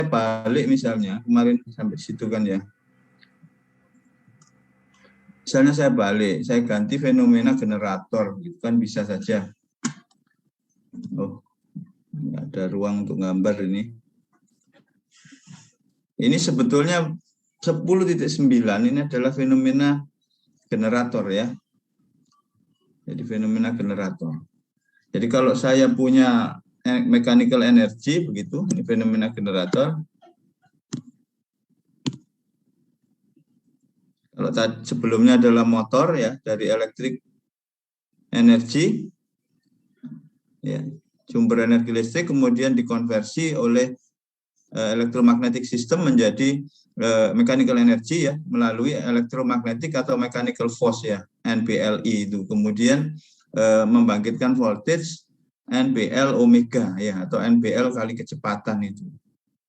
balik misalnya, kemarin sampai situ kan ya. Misalnya saya balik, saya ganti fenomena generator, gitu kan bisa saja. Oh, nggak ada ruang untuk gambar ini. Ini sebetulnya 10.9 ini adalah fenomena generator ya. Jadi fenomena generator. Jadi kalau saya punya mechanical energy begitu, ini fenomena generator. Kalau sebelumnya adalah motor ya, dari electric energy, ya, sumber energi listrik kemudian dikonversi oleh electromagnetic system menjadi mechanical energy ya, melalui elektromagnetik atau mechanical force ya, NPLI itu. Kemudian membangkitkan voltage NPL omega ya, atau NPL kali kecepatan itu.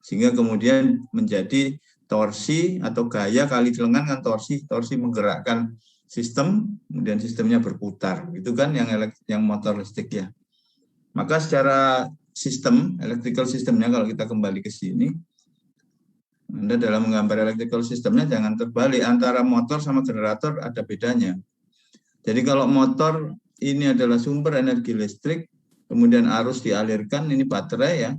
Sehingga kemudian menjadi torsi atau gaya kali lengan kan torsi menggerakkan sistem, kemudian sistemnya berputar. Itu kan yang motor listrik ya. Maka secara sistem, electrical sistemnya kalau kita kembali ke sini, Anda dalam menggambar electrical sistemnya jangan terbalik, antara motor sama generator ada bedanya. Jadi kalau motor ini adalah sumber energi listrik, kemudian arus dialirkan, ini baterai ya,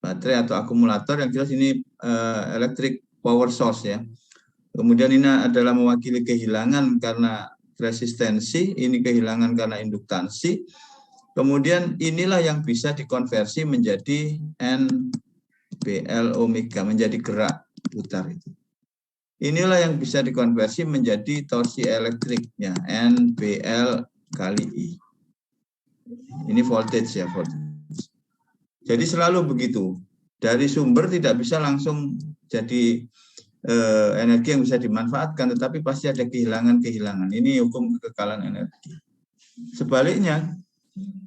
baterai atau akumulator, yang jelas ini electric power source ya. Kemudian ini adalah mewakili kehilangan karena resistensi, ini kehilangan karena induktansi. Kemudian inilah yang bisa dikonversi menjadi NPL omega, menjadi gerak putar itu. Inilah yang bisa dikonversi menjadi torsi elektriknya, NPL kali I. Ini voltage ya, voltage. Jadi selalu begitu. Dari sumber tidak bisa langsung jadi energi yang bisa dimanfaatkan, tetapi pasti ada kehilangan-kehilangan. Ini hukum kekekalan energi. Sebaliknya,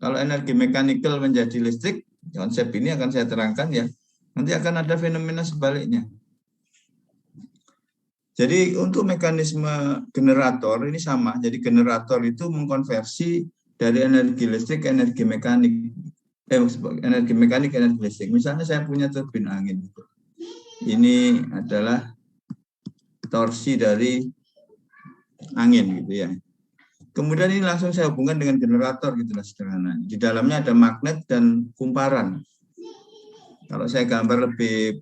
kalau energi mekanikal menjadi listrik, konsep ini akan saya terangkan ya. Nanti akan ada fenomena sebaliknya. Jadi untuk mekanisme generator ini sama. Jadi generator itu mengkonversi dari energi listrik ke energi mekanik. Energi mekanik, energi listrik. Misalnya saya punya turbin angin. Ini adalah torsi dari angin gitu ya. Kemudian ini langsung saya hubungkan dengan generator gitu lah sederhana. Di dalamnya ada magnet dan kumparan. Kalau saya gambar lebih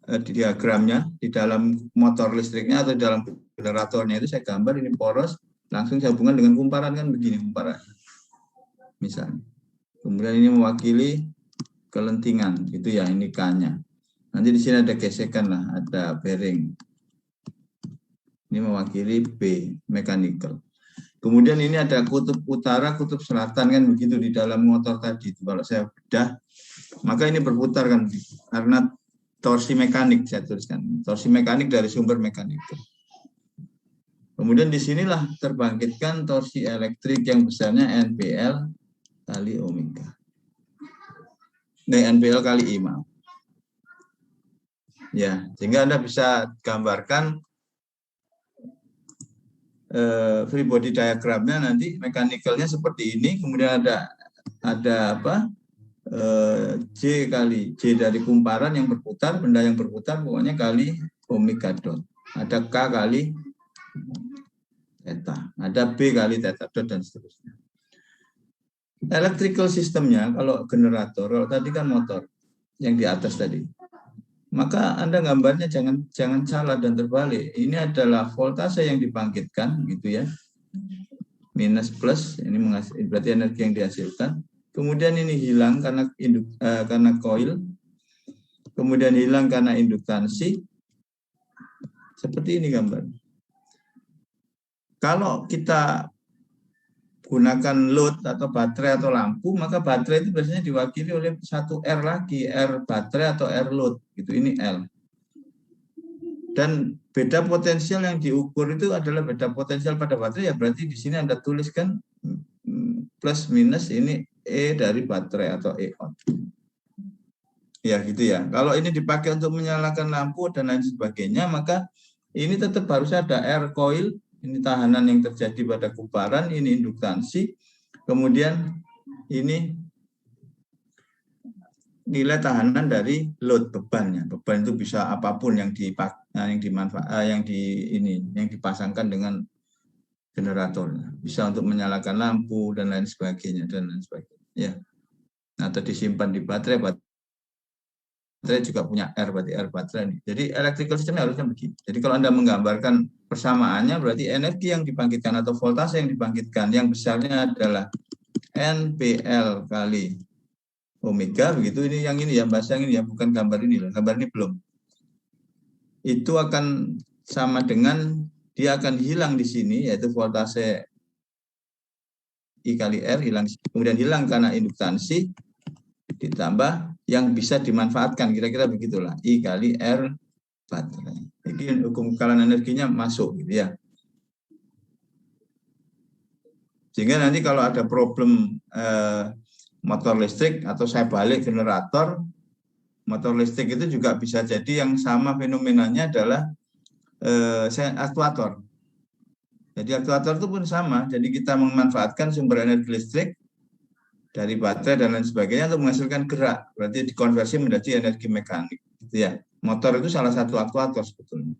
di diagramnya, di dalam motor listriknya atau di dalam generatornya itu saya gambar ini poros, langsung saya hubungkan dengan kumparan kan begini kumparan. Misalnya. Kemudian ini mewakili kelentingan, gitu ya, ini K-nya. Nanti di sini ada gesekan lah, ada bearing. Ini mewakili B, mechanical. Kemudian ini ada kutub utara, kutub selatan kan begitu di dalam motor tadi. Kalau saya bedah, maka ini berputar kan, karena torsi mekanik saya tuliskan. Torsi mekanik dari sumber mekanik. Kemudian disinilah terbangkitkan torsi elektrik yang besarnya NPL kali omega. NPL kali I, maaf. Ya, sehingga Anda bisa gambarkan free body diagramnya nanti mekanikalnya seperti ini. Kemudian ada apa? J kali J dari kumparan yang berputar, benda yang berputar pokoknya kali omega dot. Ada K kali theta, ada B kali theta dot dan seterusnya. Electrical sistemnya kalau generator, kalau tadi kan motor yang di atas tadi. Maka Anda gambarnya jangan salah dan terbalik. Ini adalah voltase yang dibangkitkan gitu ya. Minus plus ini berarti energi yang dihasilkan. Kemudian ini hilang karena coil. Kemudian hilang karena induktansi. Seperti ini gambar. Kalau kita gunakan load atau baterai atau lampu, maka baterai itu biasanya diwakili oleh satu R lagi, R baterai atau R load, gitu. Ini L. Dan beda potensial yang diukur itu adalah beda potensial pada baterai, ya berarti di sini Anda tuliskan plus minus ini E dari baterai atau E on. Ya gitu ya. Kalau ini dipakai untuk menyalakan lampu dan lain sebagainya, maka ini tetap harus ada R coil. Ini tahanan yang terjadi pada kumparan, ini induktansi. Kemudian ini nilai tahanan dari load bebannya. Beban itu bisa apapun yang dipasangkan dengan generatornya. Bisa untuk menyalakan lampu dan lain sebagainya Ya. Atau disimpan di baterai. Baterai juga punya R, berarti R baterai. Jadi electrical system harusnya begitu. Jadi kalau Anda menggambarkan persamaannya, berarti energi yang dibangkitkan atau voltase yang dibangkitkan yang besarnya adalah NPL kali omega, begitu. Ini yang ini ya, bahasa ini ya, bukan gambar ini loh. Gambar ini belum. Itu akan sama dengan dia akan hilang di sini, yaitu voltase I kali R hilang, kemudian hilang karena induktansi, ditambah yang bisa dimanfaatkan, kira-kira begitulah, I kali R baterai. Jadi hukum kekalahan energinya masuk gitu ya. Sehingga nanti kalau ada problem motor listrik atau saya balik generator, motor listrik itu juga bisa jadi yang sama fenomenanya adalah aktuator. Jadi aktuator itu pun sama. Jadi kita memanfaatkan sumber energi listrik dari baterai dan lain sebagainya untuk menghasilkan gerak. Berarti dikonversi menjadi energi mekanik. Gitu ya. Motor itu salah satu aktuator sebetulnya.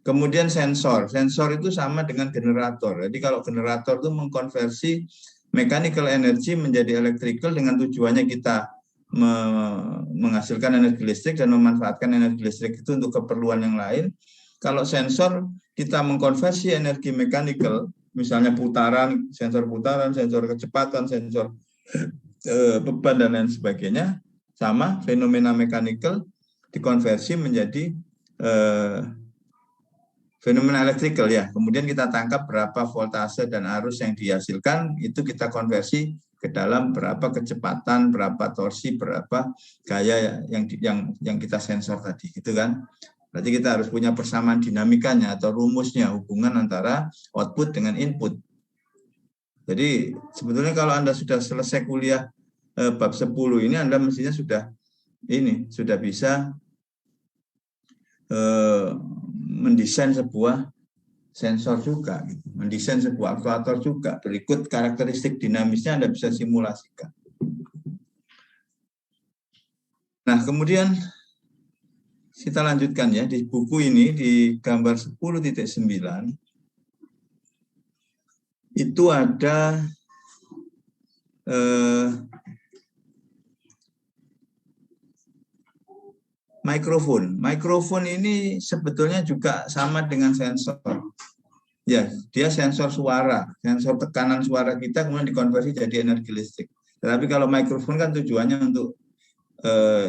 Kemudian sensor. Sensor itu sama dengan generator. Jadi kalau generator itu mengkonversi mechanical energy menjadi electrical dengan tujuannya kita menghasilkan energi listrik dan memanfaatkan energi listrik itu untuk keperluan yang lain. Kalau sensor kita mengkonversi energi mechanical, misalnya putaran, sensor kecepatan, sensor beban dan lain sebagainya, sama fenomena mechanical dikonversi menjadi fenomena electrical ya. Kemudian kita tangkap berapa voltase dan arus yang dihasilkan, itu kita konversi ke dalam berapa kecepatan, berapa torsi, berapa gaya yang kita sensor tadi, gitu kan. Berarti kita harus punya persamaan dinamikanya atau rumusnya, hubungan antara output dengan input. Jadi sebetulnya kalau Anda sudah selesai kuliah bab 10 ini, Anda mestinya sudah bisa mendesain sebuah sensor juga, gitu. Mendesain sebuah aktuator juga. Berikut karakteristik dinamisnya Anda bisa simulasikan. Nah, kemudian kita lanjutkan ya, di buku ini di gambar 10.9 itu ada mikrofon. Mikrofon ini sebetulnya juga sama dengan sensor. Ya, dia sensor suara, sensor tekanan suara kita kemudian dikonversi jadi energi listrik. Tetapi kalau mikrofon kan tujuannya untuk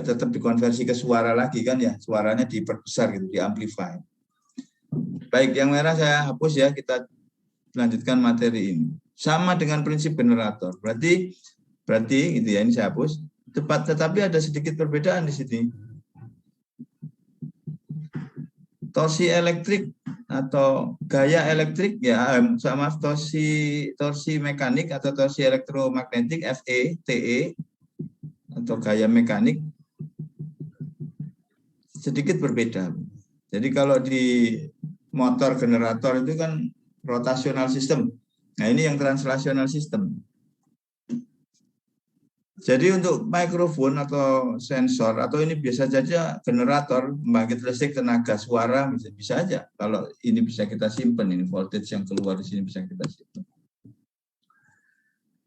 tetap dikonversi ke suara lagi kan ya, suaranya diperbesar gitu, diamplify. Baik, yang merah saya hapus ya, kita lanjutkan materi ini. Sama dengan prinsip generator. Berarti gitu ya, ini saya hapus. Tetapi ada sedikit perbedaan di sini. Torsi elektrik atau gaya elektrik ya sama torsi mekanik atau torsi elektromagnetik FE, TE atau gaya mekanik sedikit berbeda. Jadi kalau di motor generator itu kan rotasional system. Nah, ini yang translational system. Jadi untuk mikrofon atau sensor atau ini biasa saja generator membangkit listrik tenaga suara bisa aja. Kalau ini bisa kita simpan, ini voltage yang keluar di sini bisa kita simpan.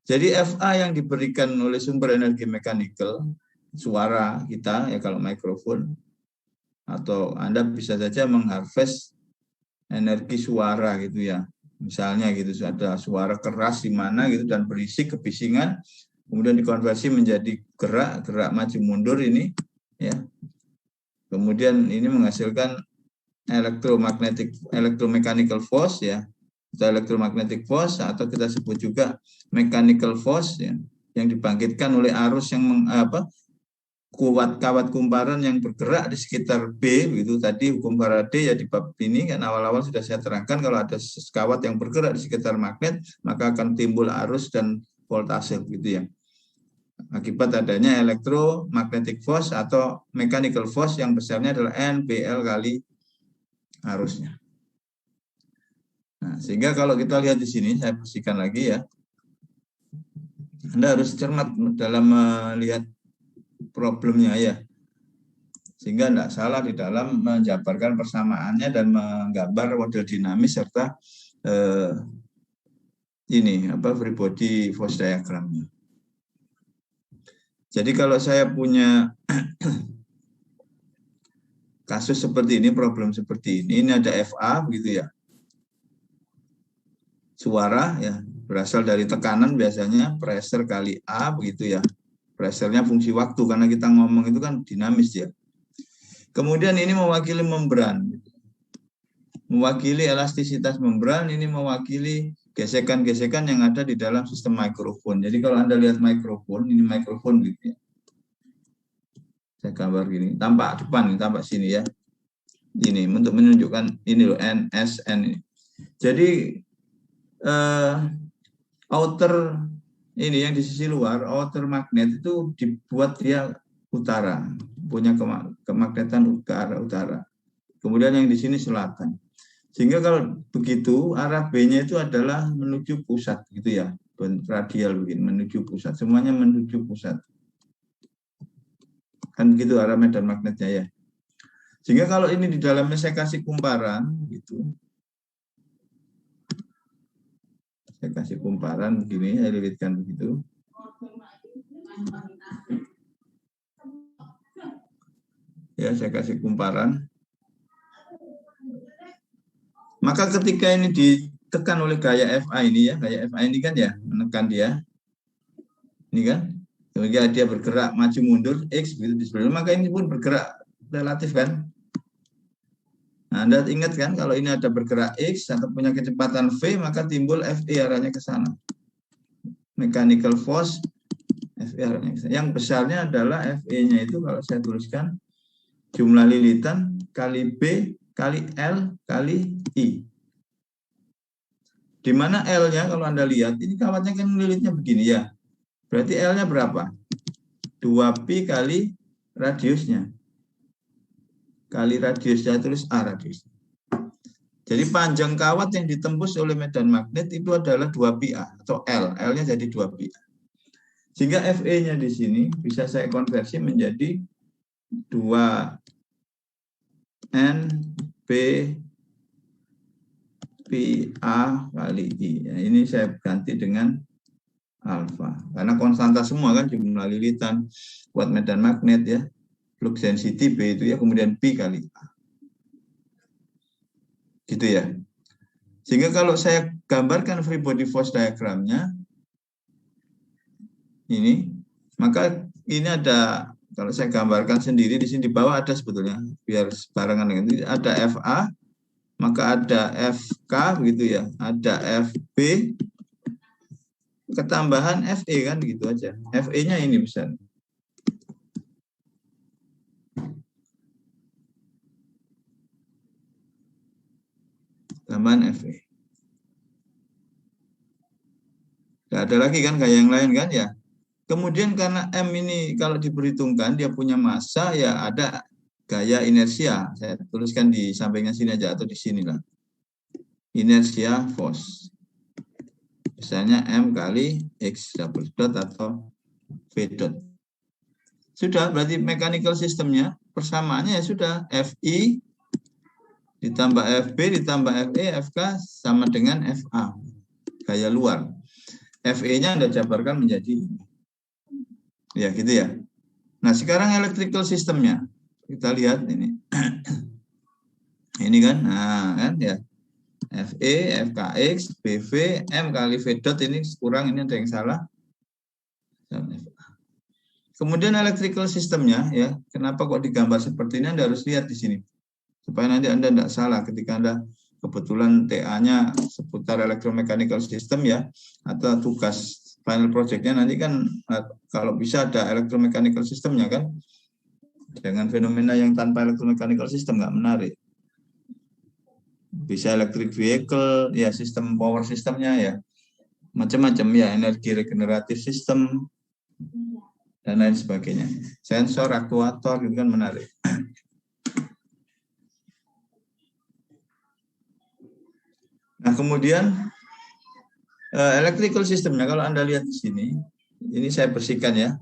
Jadi FA yang diberikan oleh sumber energi mechanical suara kita ya kalau mikrofon, atau Anda bisa saja mengharvest energi suara gitu ya. Misalnya gitu ada suara keras di mana gitu dan berisik kebisingan, kemudian dikonversi menjadi gerak maju mundur ini ya. Kemudian ini menghasilkan electromechanical force ya, atau electromagnetic force atau kita sebut juga mechanical force ya, yang dibangkitkan oleh arus yang kawat kumparan yang bergerak di sekitar B begitu. Tadi hukum Faraday ya di bab ini kan awal-awal sudah saya terangkan, kalau ada kawat yang bergerak di sekitar magnet maka akan timbul arus dan voltase gitu ya, akibat adanya electromagnetic force atau mechanical force yang besarnya adalah NPL kali arusnya. Nah, sehingga kalau kita lihat di sini, saya bersihkan lagi ya, Anda harus cermat dalam melihat problemnya ya. Sehingga tidak salah di dalam menjabarkan persamaannya dan menggambar model dinamis serta free body force diagramnya. Jadi kalau saya punya kasus seperti ini, problem seperti ini ada FA begitu ya. Suara ya berasal dari tekanan biasanya pressure kali A begitu ya. Pressure-nya fungsi waktu karena kita ngomong itu kan dinamis ya. Kemudian ini mewakili membran. Mewakili elastisitas membran, ini mewakili gesekan-gesekan yang ada di dalam sistem mikrofon. Jadi kalau Anda lihat mikrofon, ini mikrofon gitu ya. Saya gambar gini, tampak depan, tampak sini ya. Ini untuk menunjukkan ini loh, NSN ini. Jadi outer ini yang di sisi luar, outer magnet itu dibuat dia utara, punya kemagnetan ke arah utara. Kemudian yang di sini selatan. Sehingga kalau begitu arah B-nya itu adalah menuju pusat gitu ya, radial begini menuju pusat, semuanya menuju pusat. Kan begitu arah medan magnetnya ya. Sehingga kalau ini di dalamnya saya kasih kumparan gitu. Saya kasih kumparan begini, saya lilitkan begitu. Ya, saya kasih kumparan. Maka ketika ini ditekan oleh gaya FA ini ya, gaya FA ini kan ya, menekan dia. Ini kan, kemudian dia bergerak maju mundur, X begitu di sebelah, maka ini pun bergerak relatif kan. Nah, Anda ingat kan, kalau ini ada bergerak X atau punya kecepatan V, maka timbul FE arahnya ke sana. Mechanical force, FE arahnya ke sana. Yang besarnya adalah FE-nya itu kalau saya tuliskan, jumlah lilitan kali B kali L kali I. Di mana L-nya kalau Anda lihat, ini kawatnya kan lilitnya begini ya. Berarti L-nya berapa? 2pi kali radiusnya. Kali radiusnya, tulis A radiusnya. Jadi panjang kawat yang ditembus oleh medan magnet itu adalah 2pi-A atau L. L-nya jadi 2pi-A. Sehingga FE-nya di sini bisa saya konversi menjadi 2NB pi A kali I. Ya, ini saya ganti dengan alfa. Karena konstanta semua kan, jumlah lilitan, kuat medan magnet ya. Flux density B itu ya, kemudian pi kali A. Gitu ya. Sehingga kalau saya gambarkan free body force diagramnya, ini, maka ini ada, kalau saya gambarkan sendiri, di sini di bawah ada sebetulnya, biar barengan dengan ini, ada FA, maka ada FK begitu ya, ada FB, ketambahan FE kan gitu aja. FE-nya ini besar. Tambahan FE. Tidak ada lagi kan kayak yang lain kan ya. Kemudian karena M ini kalau diperhitungkan dia punya massa ya ada gaya inersia. Saya tuliskan di sampingnya sini aja atau di sinilah. Inersia force. Misalnya M kali X double dot atau V dot. Sudah, berarti mechanical systemnya persamaannya ya sudah. FI ditambah FB ditambah FE, FK sama dengan FA. Gaya luar. FE-nya Anda jabarkan menjadi ini. Ya gitu ya. Nah sekarang electrical systemnya. Kita lihat ini. Ini kan, nah kan ya. FE, FKX, BV, M kali V dot ini kurang, ini ada yang salah. Kemudian electrical systemnya ya, kenapa kok digambar seperti ini? Anda harus lihat di sini. Supaya nanti Anda tidak salah ketika Anda kebetulan TA-nya seputar electromechanical system ya, atau tugas final project-nya nanti kan kalau bisa ada electromechanical systemnya kan. Dengan fenomena yang tanpa electromechanical system nggak menarik. Bisa electric vehicle, ya sistem power sistemnya ya. Macam-macam ya, energi regeneratif sistem, dan lain sebagainya. Sensor, aktuator, itu kan menarik. Nah kemudian electrical systemnya, kalau Anda lihat di sini, ini saya bersihkan ya.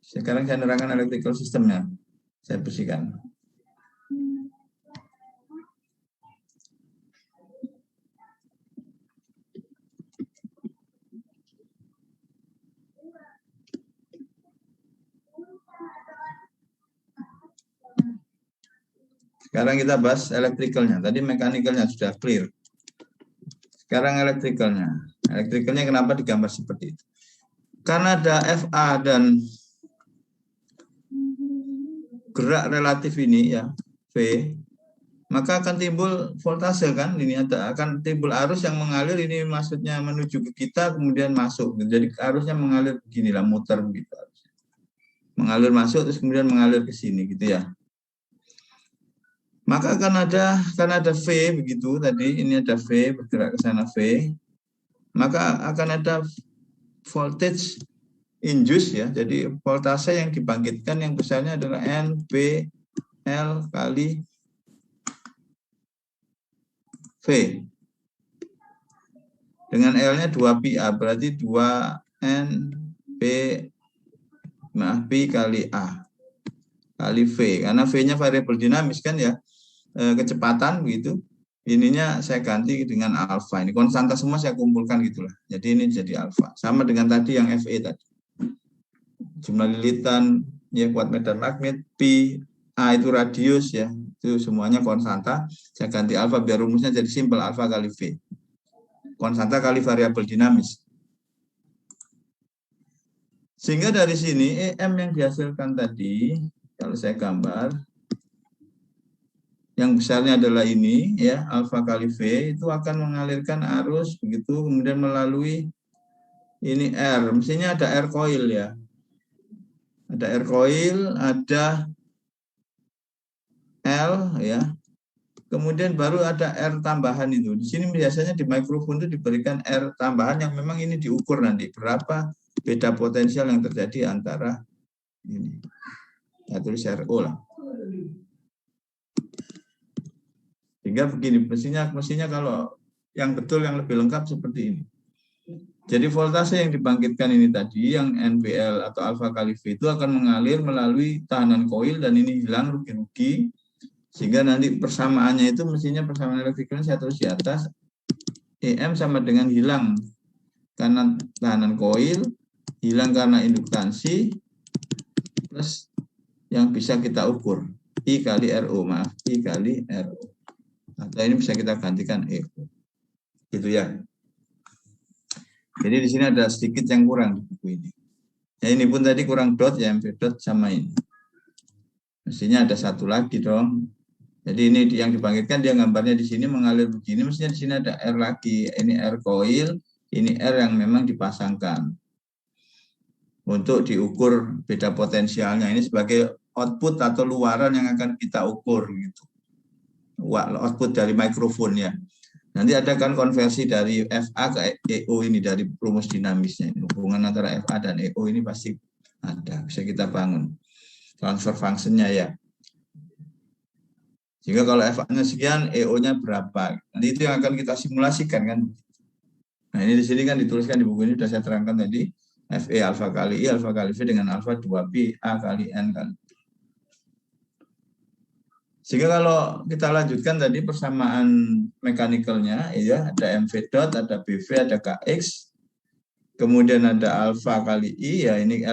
Sekarang saya nerangkan electrical systemnya. Saya bersihkan. Sekarang kita bahas elektrikalnya. Tadi mekanikalnya sudah clear. Sekarang elektrikalnya. Elektrikalnya kenapa digambar seperti itu? Karena ada FA dan gerak relatif ini ya, V, maka akan timbul voltase kan, ini akan timbul arus yang mengalir, ini maksudnya menuju ke kita kemudian masuk. Jadi arusnya mengalir beginilah, muter begitu. Mengalir masuk terus kemudian mengalir ke sini gitu ya. Maka akan ada V begitu tadi, ini ada V bergerak ke sana V. Maka akan ada voltage induce ya. Jadi voltase yang dibangkitkan yang besarnya adalah NPL kali V. Dengan L-nya 2PA, berarti 2NP pi kali A kali V. Karena V-nya variabel dinamis kan ya, kecepatan begitu. Ininya saya ganti dengan alfa. Ini konstanta semua saya kumpulkan gitulah. Jadi ini jadi alfa. Sama dengan tadi yang Fe tadi. Jumlah lilitan, ya kuat medan magnet, pi, A itu radius ya. Itu semuanya konstanta. Saya ganti alfa biar rumusnya jadi simpel, alfa kali V. Konstanta kali variabel dinamis. Sehingga dari sini EM yang dihasilkan tadi, kalau saya gambar, yang besarnya adalah ini ya, alfa kali V itu akan mengalirkan arus begitu kemudian melalui ini R, mestinya ada R coil ya. Ada R coil, ada L ya. Kemudian baru ada R tambahan itu. Di sini biasanya di mikrofon itu diberikan R tambahan yang memang ini diukur nanti berapa beda potensial yang terjadi antara ini. Ya tulis RO lah. Sehingga begini, mestinya kalau yang betul yang lebih lengkap seperti ini. Jadi voltase yang dibangkitkan ini tadi, yang NPL atau alfa kali V itu akan mengalir melalui tahanan koil dan ini hilang rugi-rugi. Sehingga nanti persamaannya itu mestinya persamaan elektrikalnya saya tulis di atas. EM sama dengan hilang karena tahanan koil, hilang karena induktansi, plus yang bisa kita ukur. I kali RO, maaf, I kali RO. Atau ini bisa kita gantikan E. Gitu ya. Jadi di sini ada sedikit yang kurang di buku ini. Ya ini pun tadi kurang dot ya, MP dot sama ini. Mestinya ada satu lagi dong. Jadi ini yang dibangkitkan dia gambarnya di sini mengalir begini, mestinya di sini ada R lagi. Ini R coil, ini R yang memang dipasangkan. Untuk diukur beda potensialnya. Ini sebagai output atau luaran yang akan kita ukur gitu. Output dari mikrofon ya. Nanti ada kan konversi dari FA ke EO ini dari rumus dinamisnya. Hubungan antara FA dan EO ini pasti ada, bisa kita bangun. Transfer functionnya ya. Sehingga kalau FA-nya sekian, EO-nya berapa. Nanti itu yang akan kita simulasikan kan. Nah ini di sini kan dituliskan di buku ini sudah saya terangkan tadi. FE alfa kali I, alfa kali V dengan alfa 2pi A kali N kali. Sehingga kalau kita lanjutkan tadi persamaan mekanikalnya, ya ada MV dot, ada BV, ada KX, kemudian ada alfa kali I, ya ini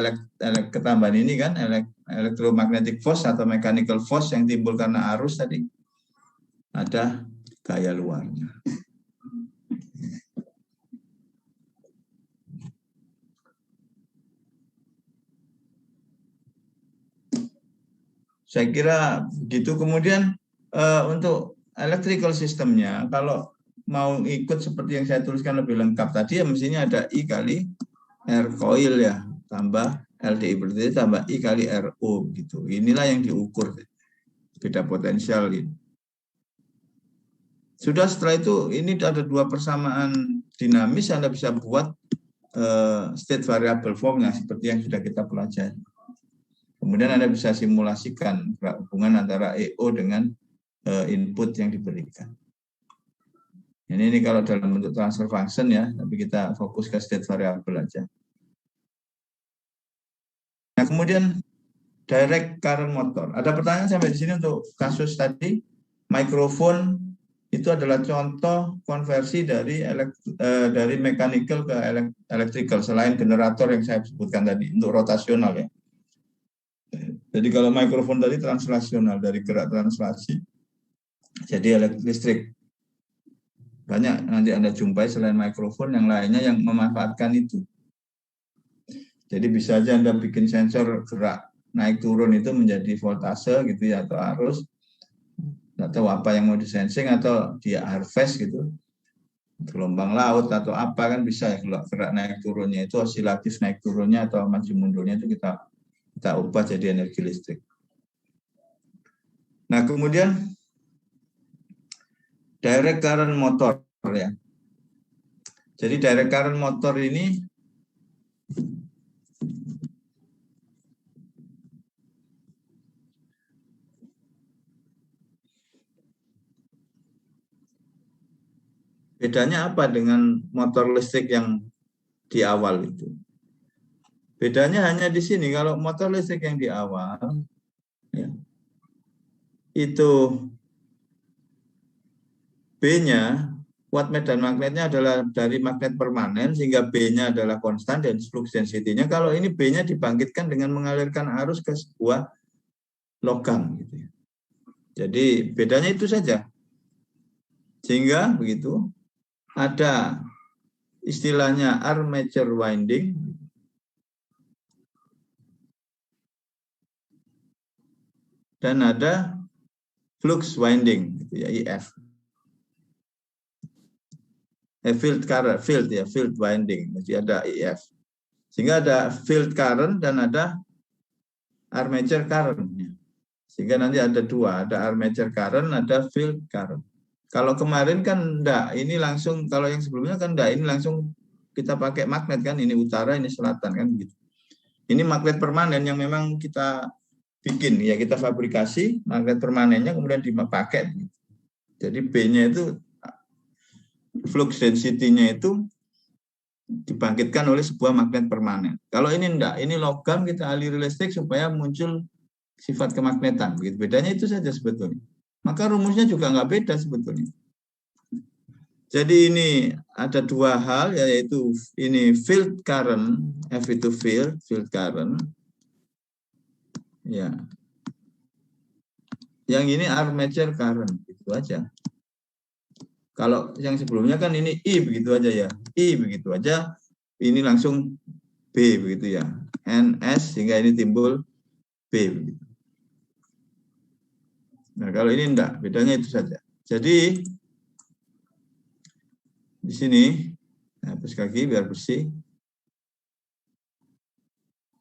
ketambahan ini kan electromagnetic force atau mechanical force yang timbul karena arus tadi, ada gaya luarnya. Saya kira begitu. Kemudian untuk electrical systemnya, kalau mau ikut seperti yang saya tuliskan lebih lengkap tadi, ya mestinya ada I kali R coil ya, tambah LDI berarti tambah I kali RO gitu. Inilah yang diukur beda potensial ini. Sudah setelah itu ini ada dua persamaan dinamis, Anda bisa buat state variable formnya seperti yang sudah kita pelajari. Kemudian Anda bisa simulasikan hubungan antara EO dengan input yang diberikan. Ini kalau dalam bentuk transfer function ya, tapi kita fokus ke state variable aja. Nah, kemudian direct current motor. Ada pertanyaan sampai di sini untuk kasus tadi, mikrofon itu adalah contoh konversi dari mechanical ke electrical selain generator yang saya sebutkan tadi untuk rotasional ya. Jadi kalau mikrofon tadi translasional dari gerak translasi jadi listrik. Banyak nanti Anda jumpai selain mikrofon yang lainnya yang memanfaatkan itu. Jadi bisa aja Anda bikin sensor gerak naik turun itu menjadi voltase gitu ya atau arus atau apa yang mau disensing atau dia harvest gitu gelombang laut atau apa kan bisa ya gerak naik turunnya itu osilatif naik turunnya atau maju mundurnya itu kita ubah jadi energi listrik. Nah kemudian direct current motor ya. Jadi direct current motor ini bedanya apa dengan motor listrik yang di awal itu? Bedanya hanya di sini, kalau motor listrik yang di awal, ya, itu B-nya, kuat medan magnetnya adalah dari magnet permanen, sehingga B-nya adalah konstan dan flux density-nya. Kalau ini B-nya dibangkitkan dengan mengalirkan arus ke sebuah logam. Gitu ya. Jadi bedanya itu saja. Sehingga begitu, ada istilahnya armature winding, dan ada flux winding, gitu ya, IF. Field current, field winding, mesti ada IF. Sehingga ada field current dan ada armature current. Sehingga nanti ada dua, ada armature current, ada field current. Kalau kemarin kan enggak, ini langsung, kalau yang sebelumnya kan enggak, ini langsung kita pakai magnet kan, ini utara, ini selatan kan gitu. Ini magnet permanen yang memang kita bikin, ya kita fabrikasi magnet permanennya kemudian dipakai. Jadi B-nya itu flux density-nya itu dibangkitkan oleh sebuah magnet permanen. Kalau ini enggak, ini logam kita aliri listrik supaya muncul sifat kemagnetan. Begitu. Bedanya itu saja sebetulnya. Maka rumusnya juga enggak beda sebetulnya. Jadi ini ada dua hal, yaitu ini field current, F itu field current. Ya. Yang ini armature current, itu aja. Kalau yang sebelumnya kan ini I begitu aja ya. I begitu aja. Ini langsung B begitu ya. NS sehingga ini timbul B begitu. Nah, kalau ini enggak, bedanya itu saja. Jadi di sini hapus kaki biar bersih.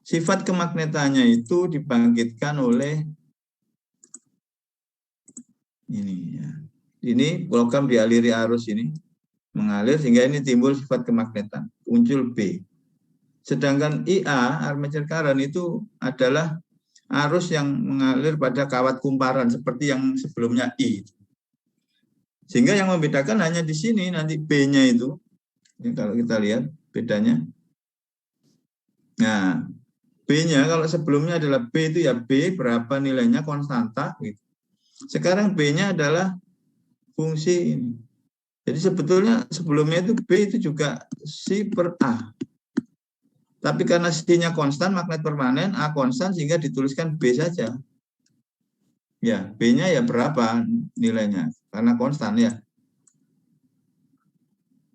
Sifat kemagnetannya itu dibangkitkan oleh ini ya. Ini logam dialiri arus ini mengalir sehingga ini timbul sifat kemagnetan, muncul B. Sedangkan IA armature current itu adalah arus yang mengalir pada kawat kumparan seperti yang sebelumnya I. Sehingga yang membedakan hanya di sini nanti B-nya itu. Ini kalau kita lihat bedanya. Nah, B-nya kalau sebelumnya adalah B itu ya B berapa nilainya konstanta gitu. Sekarang B-nya adalah fungsi ini. Jadi sebetulnya sebelumnya itu B itu juga C per A. Tapi karena C-nya konstan, magnet permanen, A konstan, sehingga dituliskan B saja. Ya, B-nya ya berapa nilainya? Karena konstan ya.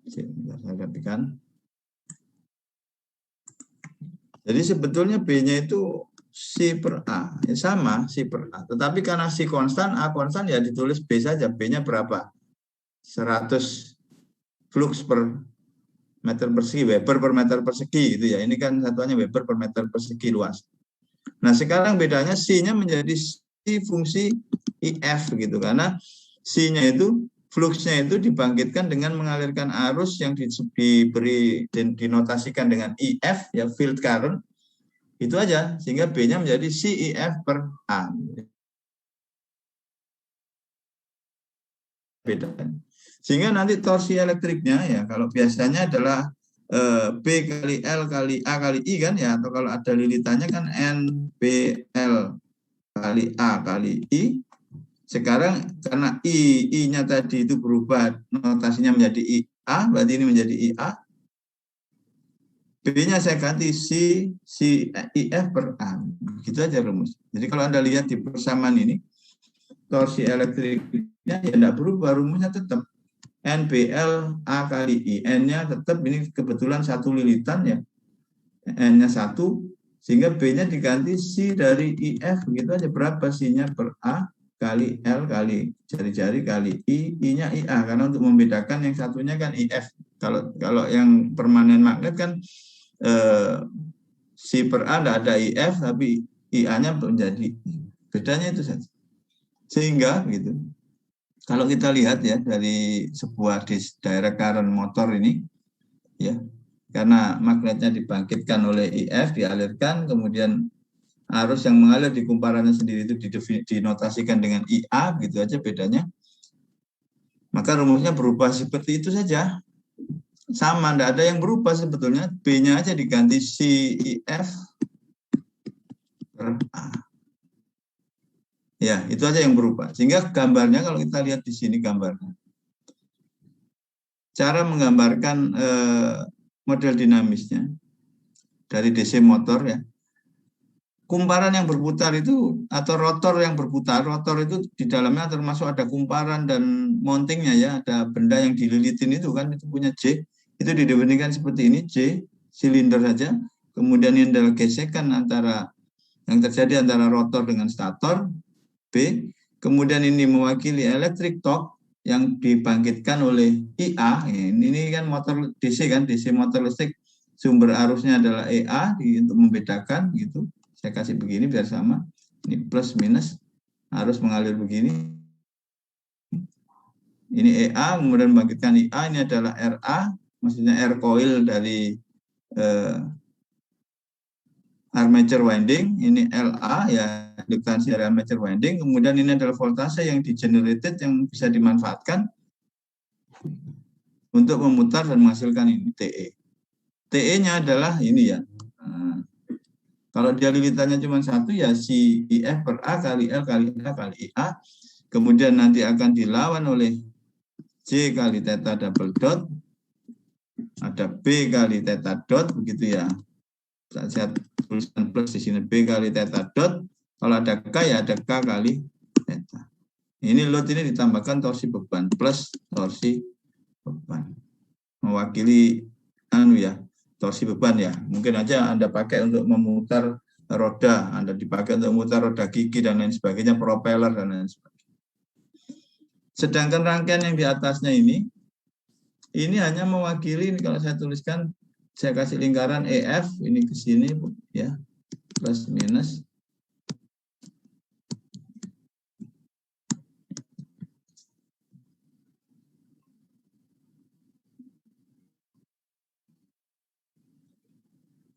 Saya rapikan. Jadi sebetulnya B-nya itu C per A. Ya sama, C per A. Tetapi karena C konstan, A konstan, ya ditulis B saja. B-nya berapa? 100 flux per meter persegi, Weber per meter persegi gitu ya. Ini kan satuannya Weber per meter persegi luas. Nah, sekarang bedanya C-nya menjadi C fungsi IF gitu karena C-nya itu fluxnya itu dibangkitkan dengan mengalirkan arus yang diberi dan dinotasikan dengan IF ya field current. Itu aja sehingga B-nya menjadi CIF per A. Beda. Sehingga nanti torsi elektriknya ya kalau biasanya adalah B kali L kali A kali I kan ya, atau kalau ada lilitannya kan N B L kali A kali I. Sekarang karena I-nya tadi itu berubah notasinya menjadi IA, berarti ini menjadi IA. B-nya saya ganti si IF per A. Gitu aja rumus. Jadi kalau Anda lihat di persamaan ini, torsi elektriknya ya tidak berubah, rumusnya tetap NBL A kali I. N-nya tetap ini kebetulan satu lilitan ya. N-nya satu, sehingga B-nya diganti C dari IF. Begitu aja, berapa C-nya per A kali L kali jari-jari kali I-nya IA. Karena untuk membedakan yang satunya kan IF. Kalau yang permanen magnet kan C per A tidak ada IF, tapi IA-nya menjadi bedanya itu saja. Sehingga gitu, kalau kita lihat ya dari sebuah direct current motor ini, ya, karena magnetnya dibangkitkan oleh IF, dialirkan, kemudian arus yang mengalir di kumparannya sendiri itu dinotasikan dengan IA, gitu aja bedanya. Maka rumusnya berubah seperti itu saja. Sama, tidak ada yang berubah sebetulnya. B-nya aja diganti CIF per A. Ya, itu aja yang berubah. Sehingga gambarnya kalau kita lihat di sini gambarnya. Cara menggambarkan model dinamisnya dari DC motor ya. Kumparan yang berputar itu atau rotor yang berputar, rotor itu di dalamnya termasuk ada kumparan dan mountingnya ya, ada benda yang dililitin itu kan, itu punya J, itu didefinisikan seperti ini, J, silinder saja, kemudian ini adalah gesekan antara yang terjadi antara rotor dengan stator, B, kemudian ini mewakili electric torque yang dibangkitkan oleh IA, ini kan motor DC kan, DC motor listrik, sumber arusnya adalah EA untuk membedakan gitu. Saya kasih begini biar sama. Ini plus minus harus mengalir begini. Ini EA, kemudian membangkitkan IA. Ini adalah RA, maksudnya air coil dari armature winding. Ini LA, ya induktansi dari armature winding. Kemudian ini adalah voltase yang di-generated yang bisa dimanfaatkan untuk memutar dan menghasilkan ini TE. TE-nya adalah ini ya. Kalau dia lilitannya cuma satu ya si IF per A kali L kali A kali IA. Kemudian nanti akan dilawan oleh J kali theta double dot. Ada B kali theta dot begitu ya. Saya tuliskan plus di sini B kali theta dot. Kalau ada K ya ada K kali theta. Ini load ini ditambahkan torsi beban plus torsi beban. Mewakili torsi beban ya. Mungkin aja Anda pakai untuk memutar roda, Anda dipakai untuk memutar roda gigi dan lain sebagainya, propeller dan lain sebagainya. Sedangkan rangkaian yang di atasnya ini hanya mewakili, ini kalau saya tuliskan, saya kasih lingkaran EF, ini ke sini ya, plus minus.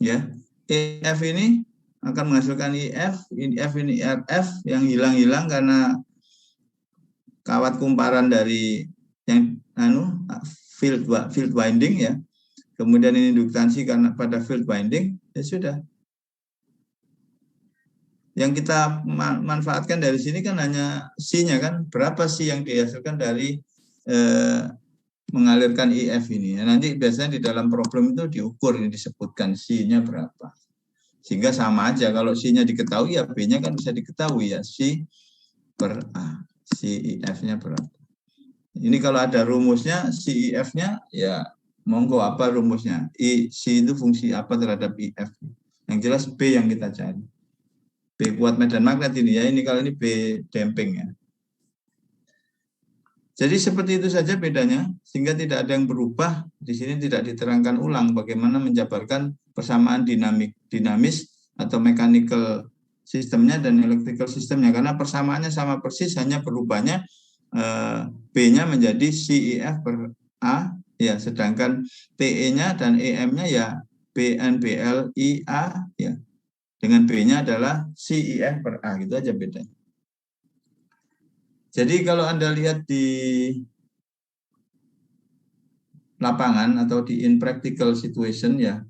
Ya, EF ini akan menghasilkan IF, ini RF yang hilang-hilang karena kawat kumparan dari yang field winding ya. Kemudian ini induktansi karena pada field winding, ya sudah. Yang kita manfaatkan dari sini kan hanya C-nya kan, berapa C yang dihasilkan dari mengalirkan IF ini. Nanti biasanya di dalam problem itu diukur, ini disebutkan C-nya berapa. Sehingga sama aja, kalau C-nya diketahui ya B-nya kan bisa diketahui ya, C per A, C IF-nya berapa. Ini kalau ada rumusnya, C IF-nya ya monggo apa rumusnya. C itu fungsi apa terhadap IF. Yang jelas B yang kita cari. B kuat medan magnet ini ya, ini kalau ini B damping ya. Jadi seperti itu saja bedanya, sehingga tidak ada yang berubah. Di sini tidak diterangkan ulang bagaimana menjabarkan persamaan dinamis atau mechanical sistemnya dan electrical sistemnya, karena persamaannya sama persis, hanya berubahnya B-nya menjadi CIF per A, ya, sedangkan TE-nya dan EM-nya ya BNBLIA, ya, dengan B-nya adalah CIF per A, gitu aja bedanya. Jadi kalau Anda lihat di lapangan atau di in practical situation ya,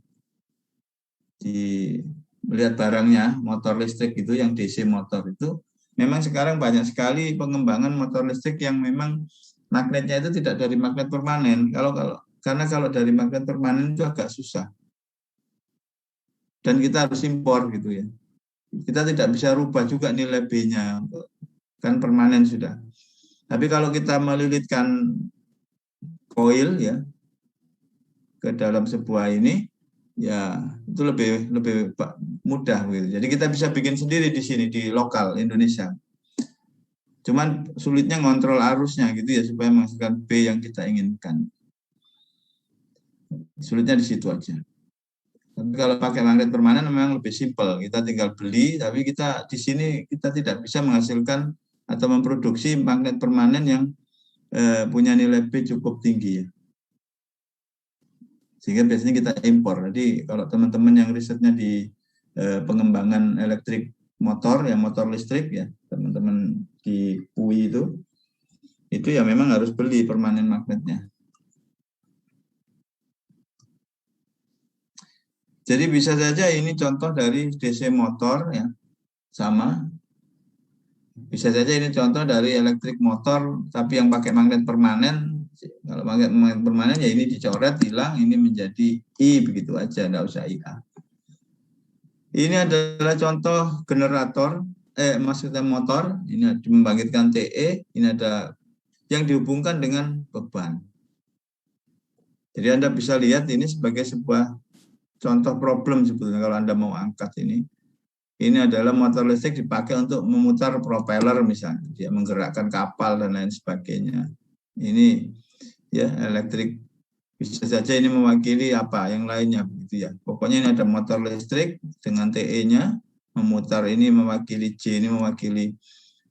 di melihat barangnya motor listrik itu yang DC motor itu, memang sekarang banyak sekali pengembangan motor listrik yang memang magnetnya itu tidak dari magnet permanen. Karena kalau dari magnet permanen itu agak susah. Dan kita harus impor gitu ya. Kita tidak bisa rubah juga nilai B-nya, kan permanen sudah. Tapi kalau kita melilitkan koil ya ke dalam sebuah ini, ya itu lebih mudah gitu. Jadi kita bisa bikin sendiri di sini di lokal Indonesia. Cuman sulitnya ngontrol arusnya gitu ya supaya menghasilkan B yang kita inginkan. Sulitnya di situ aja. Tapi kalau pakai magnet permanen memang lebih simpel. Kita tinggal beli, tapi kita di sini kita tidak bisa menghasilkan atau memproduksi magnet permanen yang punya nilai B cukup tinggi ya. Sehingga biasanya kita impor. Jadi kalau teman-teman yang risetnya di pengembangan elektrik motor, ya motor listrik ya, teman-teman di UI itu ya memang harus beli permanen magnetnya. Jadi bisa saja ini contoh dari DC motor ya, sama. Bisa saja ini contoh dari elektrik motor, tapi yang pakai magnet permanen. Kalau magnet permanen ya ini dicoret, hilang, ini menjadi I, begitu aja, nggak usah IA. Ini adalah contoh generator, maksudnya motor, ini membangkitkan TE, ini ada yang dihubungkan dengan beban. Jadi Anda bisa lihat ini sebagai sebuah contoh problem sebetulnya kalau Anda mau angkat ini. Ini adalah motor listrik dipakai untuk memutar propeller misalnya, dia menggerakkan kapal dan lain sebagainya. Ini ya elektrik, bisa saja ini mewakili apa yang lainnya begitu ya. Pokoknya ini ada motor listrik dengan TE-nya memutar, ini mewakili J, ini mewakili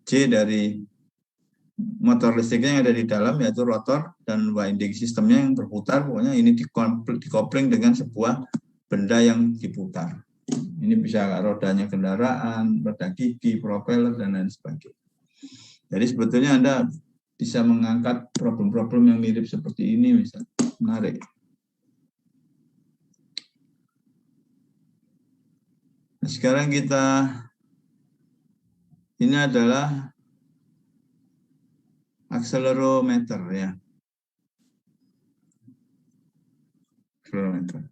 J dari motor listriknya yang ada di dalam yaitu rotor dan winding sistemnya yang berputar. Pokoknya ini dikopling dengan sebuah benda yang diputar. Ini bisa rodanya kendaraan, roda gigi, propeller, dan lain sebagainya. Jadi sebetulnya Anda bisa mengangkat problem-problem yang mirip seperti ini, misalnya. Menarik. Nah, sekarang ini adalah akselerometer ya. Akselerometer.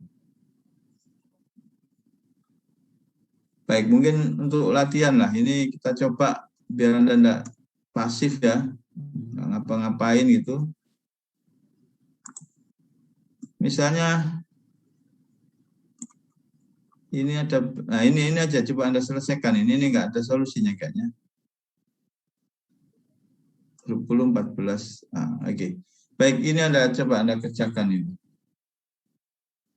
Baik, mungkin untuk latihan lah. Ini kita coba biar Anda tidak pasif ya, nggak ngapa-ngapain gitu. Misalnya ini ada, nah ini aja coba Anda selesaikan. Ini nggak ada solusinya kayaknya. 20, 14, oke. Baik, ini Anda coba Anda kerjakan ini.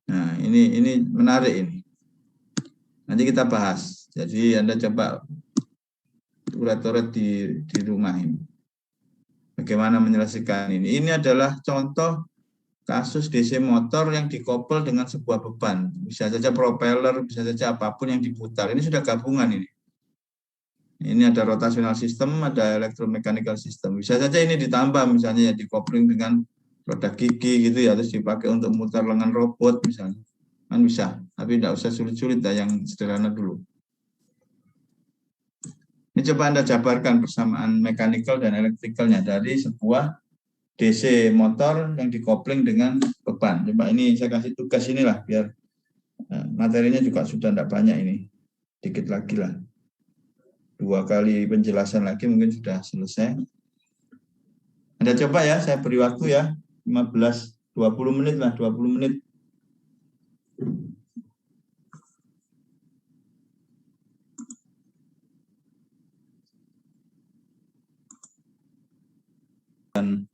Nah, ini menarik ini. Nanti kita bahas. Jadi Anda coba urat-urat di rumah ini. Bagaimana menyelesaikan ini? Ini adalah contoh kasus DC motor yang dikoppel dengan sebuah beban. Bisa saja propeller, bisa saja apapun yang diputar. Ini sudah gabungan ini. Ini ada rotational system, ada electromechanical system. Bisa saja ini ditambah misalnya ya dikopling dengan roda gigi gitu ya, terus dipakai untuk memutar lengan robot misalnya. Kan bisa, tapi tidak usah sulit-sulit lah, yang sederhana dulu. Ini coba Anda jabarkan persamaan mechanical dan electricalnya dari sebuah DC motor yang dikopling dengan beban. Coba ini saya kasih tugas inilah biar materinya juga sudah tidak banyak ini. Dikit lagi lah. 2 kali penjelasan lagi mungkin sudah selesai. Anda coba ya, saya beri waktu ya. 15-20 menit lah, 20 menit. Dan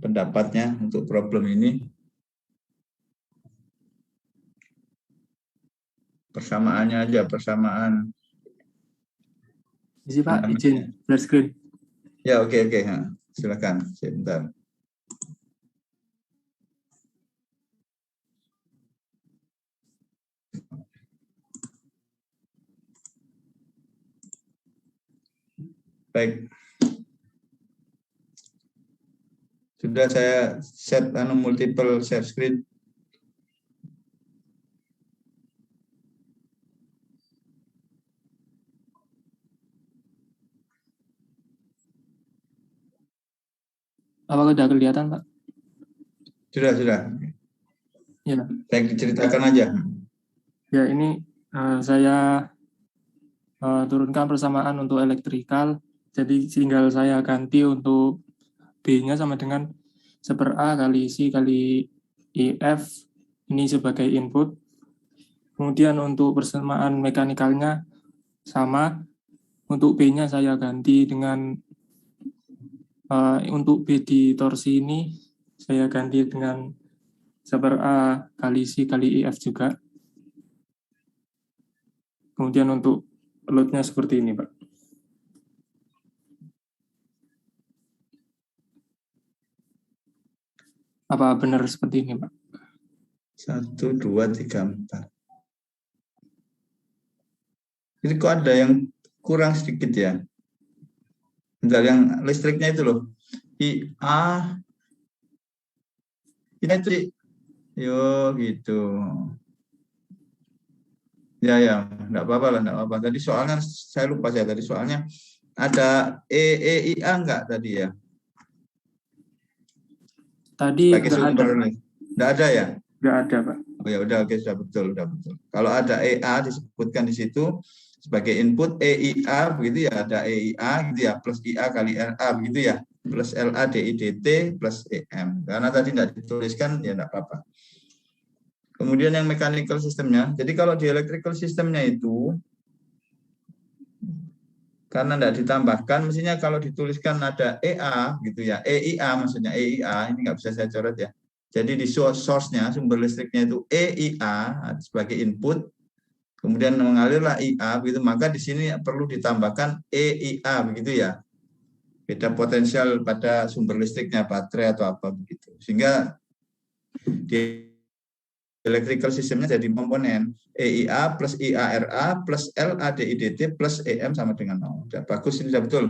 pendapatnya untuk problem ini. Persamaannya aja, persamaan. Isi Pak, izin share screen. Ya, oke. Silakan, sebentar. Baik. Sudah saya set multiple share screen. Apakah sudah kelihatan, Pak? Sudah. Ya. Saya ceritakan aja. Ya, ini saya turunkan persamaan untuk elektrikal. Jadi tinggal saya ganti untuk B-nya sama dengan 1/A kali C kali IF. Ini sebagai input. Kemudian untuk persamaan mekanikalnya sama. Untuk B-nya saya ganti dengan untuk B di torsi ini saya ganti dengan 1/A kali C kali IF juga. Kemudian untuk load-nya seperti ini, Pak. Apa benar seperti ini, Pak? 1, 2, 3, 4. Ini kok ada yang kurang sedikit ya? Bentar, yang listriknya itu loh. IA. Ya itu. Yo gitu. Ya, enggak apa-apa lah, enggak apa-apa. Tadi soalnya saya lupa tadi soalnya ada EIA enggak tadi ya? Tadi Sebagai enggak ada. Enggak ada ya? Enggak ada, Pak. Oh ya udah, oke, sudah betul. Kalau ada EA disebutkan di situ sebagai input EIA begitu ya, ada EIA gitu ya, plus IA kali RA begitu ya, plus LA DIDT plus EM. Karena tadi tidak dituliskan ya enggak apa-apa. Kemudian yang mechanical systemnya, jadi kalau di electrical systemnya itu karena tidak ditambahkan, mestinya kalau dituliskan ada EA gitu ya, EIA maksudnya EIA, ini nggak bisa saya coret ya. Jadi di source-nya, sumber listriknya itu EIA sebagai input, kemudian mengalirlah IA begitu, maka di sini perlu ditambahkan EIA begitu ya. Beda potensial pada sumber listriknya, baterai atau apa begitu. Sehingga di electrical systemnya jadi komponen EIA plus IARA plus LADIDT plus EM sama dengan 0. Sudah bagus, ini sudah betul.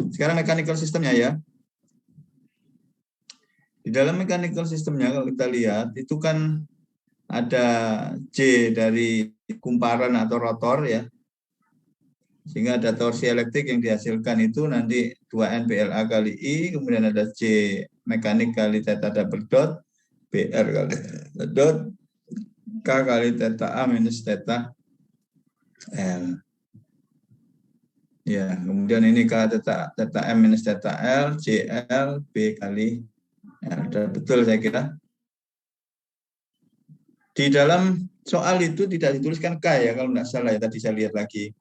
Sekarang mechanical systemnya ya. Di dalam mechanical systemnya kalau kita lihat itu kan ada J dari kumparan atau rotor ya. Sehingga ada torsi elektrik yang dihasilkan itu nanti 2N BLA kali I, kemudian ada J mekanik kali theta double dot, BR kali dot, K kali theta A minus theta L. Ya, kemudian ini K theta M minus theta L, JL, B kali L. Betul saya kira. Di dalam soal itu tidak dituliskan K ya, kalau tidak salah ya, tadi saya lihat lagi.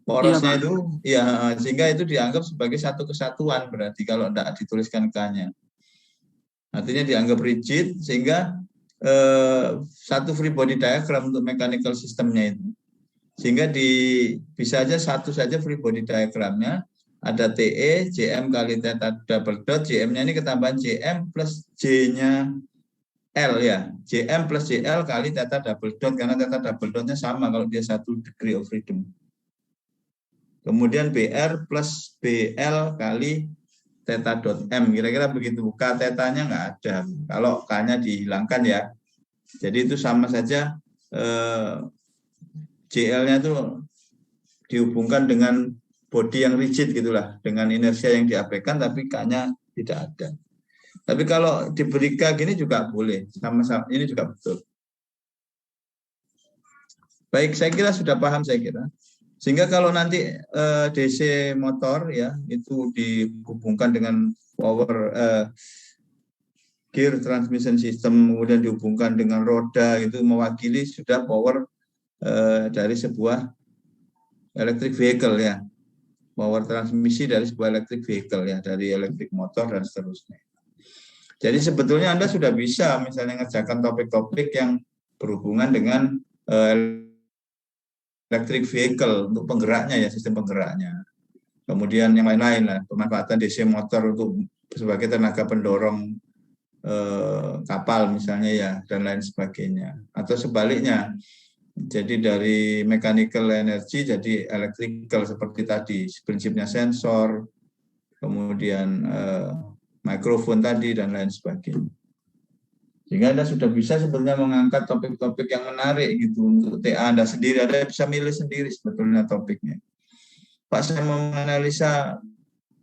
Porosnya itu, ya sehingga itu dianggap sebagai satu kesatuan berarti kalau tidak dituliskan K-nya. Artinya dianggap rigid sehingga satu free body diagram untuk mechanical systemnya itu. Sehingga bisa aja satu saja free body diagramnya, ada TE, JM kali theta double dot, JM-nya ini ketambahan JM plus J-nya L ya, JM plus JL kali theta double dot, karena theta double dotnya sama kalau dia 1 degree of freedom. Kemudian BR plus BL kali theta dot M, kira-kira begitu. K theta-nya nggak ada, kalau K-nya dihilangkan ya. Jadi itu sama saja JL-nya itu dihubungkan dengan body yang rigid gitulah, dengan inersia yang diabaikan, tapi K-nya tidak ada. Tapi kalau diberi K gini juga boleh, sama-sama ini juga betul. Baik, saya kira sudah paham saya kira. Sehingga kalau nanti DC motor ya itu dihubungkan dengan power gear transmission system, kemudian dihubungkan dengan roda, itu mewakili sudah power dari sebuah electric vehicle ya, power transmisi dari sebuah electric vehicle ya, dari electric motor dan seterusnya. Jadi sebetulnya Anda sudah bisa misalnya ngerjakan topik-topik yang berhubungan dengan electric vehicle untuk penggeraknya ya, sistem penggeraknya. Kemudian yang lain-lain lah, pemanfaatan DC motor untuk sebagai tenaga pendorong kapal misalnya ya, dan lain sebagainya. Atau sebaliknya, jadi dari mechanical energy jadi electrical seperti tadi, prinsipnya sensor, kemudian mikrofon tadi, dan lain sebagainya. Sehingga Anda sudah bisa sebetulnya mengangkat topik-topik yang menarik gitu untuk TA Anda sendiri. Anda bisa milih sendiri sebetulnya topiknya. Pak, saya mau menganalisa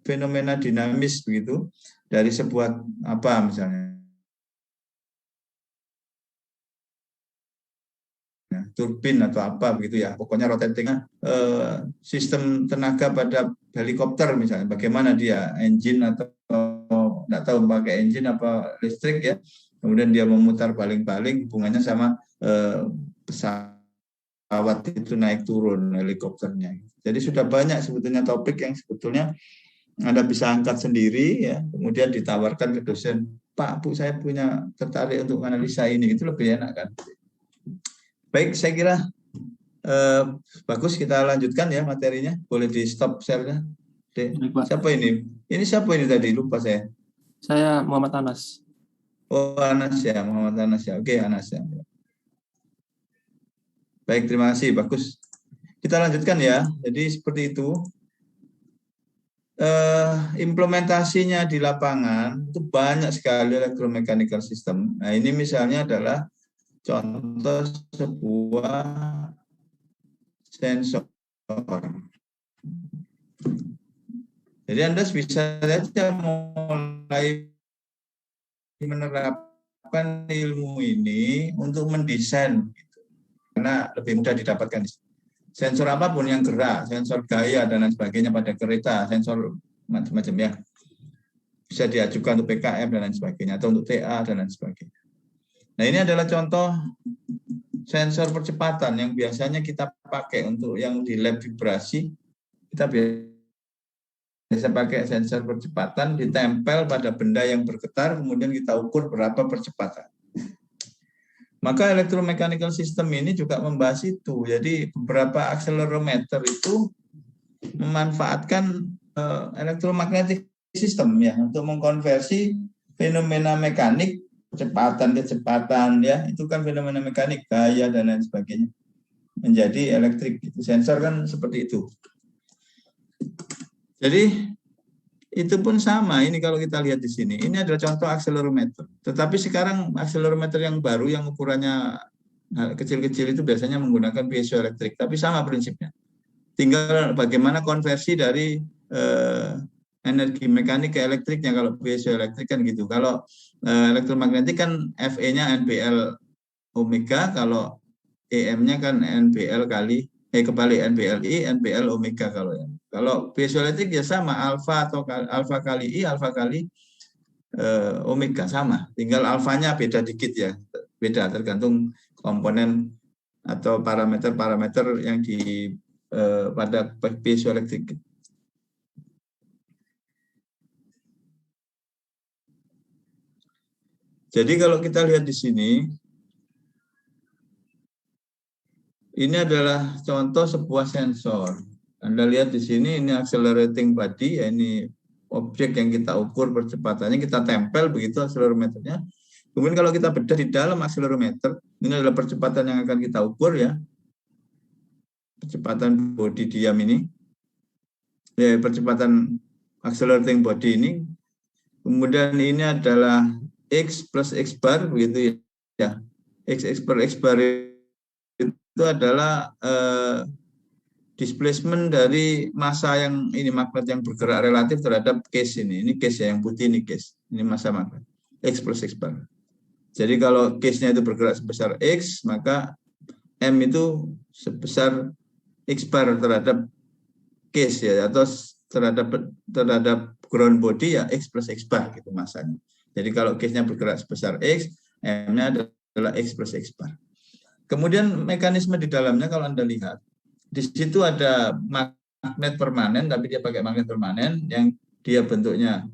fenomena dinamis begitu dari sebuah apa misalnya turbin atau apa begitu ya, pokoknya rotating sistem tenaga pada helikopter misalnya, bagaimana dia engine atau tidak tahu pakai engine apa listrik ya, kemudian dia memutar baling-baling, hubungannya sama pesawat itu naik turun helikopternya. Jadi sudah banyak sebetulnya topik yang sebetulnya Anda bisa angkat sendiri ya, kemudian ditawarkan ke dosen, Pak, Bu, saya punya tertarik untuk analisa ini, itu lebih enak kan. Baik, saya kira bagus, kita lanjutkan ya materinya. Boleh di stop share-nya. Siapa ini? Ini siapa ini tadi? Lupa saya. Saya Muhammad Anas. Oh, Anas ya, Muhammad Anas ya. Oke, Anas ya. Baik, terima kasih. Bagus. Kita lanjutkan ya. Jadi seperti itu. Implementasinya di lapangan itu banyak sekali electromechanical system. Nah, ini misalnya adalah contoh sebuah sensor. Jadi Anda bisa saja mulai menerapkan ilmu ini untuk mendesain, gitu. Karena lebih mudah didapatkan. Sensor apapun yang gerak, sensor gaya dan lain sebagainya pada kereta, sensor macam-macam ya, bisa diajukan untuk PKM dan lain sebagainya, atau untuk TA dan lain sebagainya. Nah, ini adalah contoh sensor percepatan yang biasanya kita pakai untuk yang di lab vibrasi. Kita biasa pakai sensor percepatan, ditempel pada benda yang bergetar, kemudian kita ukur berapa percepatan. Maka electromechanical system ini juga membahas itu. Jadi beberapa accelerometer itu memanfaatkan electromagnetic system ya untuk mengkonversi fenomena mekanik, kecepatan ya, itu kan fenomena mekanik, gaya dan lain sebagainya, menjadi elektrik. Sensor kan seperti itu. Jadi itu pun sama. Ini kalau kita lihat di sini, ini adalah contoh accelerometer. Tetapi sekarang accelerometer yang baru yang ukurannya kecil-kecil itu biasanya menggunakan piezoelektrik, tapi sama prinsipnya. Tinggal bagaimana konversi dari energi mekanik ke elektriknya. Kalau piezoelektrik kan gitu. Kalau elektromagnetik kan Fe-nya NBL omega, kalau EM-nya kan NBL kali kebalik, NBLI, NBL omega kalau ya. Kalau piezoelektrik ya sama, alfa atau alfa kali I, alfa kali omega sama. Tinggal alfanya beda dikit ya. Beda tergantung komponen atau parameter-parameter yang di pada piezoelektrik. Jadi kalau kita lihat di sini, ini adalah contoh sebuah sensor. Anda lihat di sini, ini accelerating body, ya ini objek yang kita ukur percepatannya, kita tempel begitu accelerometernya. Kemudian kalau kita bedah di dalam accelerometer, ini adalah percepatan yang akan kita ukur ya. Percepatan body diam ini. Ya, percepatan accelerating body ini. Kemudian ini adalah X plus X bar begitu ya. X per X bar itu adalah displacement dari massa yang ini, magnet yang bergerak relatif terhadap case ini. Ini case ya, yang putih ini case. Ini massa magnet. X plus X bar. Jadi kalau case-nya itu bergerak sebesar X, maka M itu sebesar X bar terhadap case ya, atau terhadap ground body ya X plus X bar gitu masanya. Jadi kalau case-nya bergerak sebesar X, M-nya adalah X plus X bar. Kemudian mekanisme di dalamnya kalau Anda lihat, di situ ada magnet permanen, tapi dia pakai magnet permanen yang dia bentuknya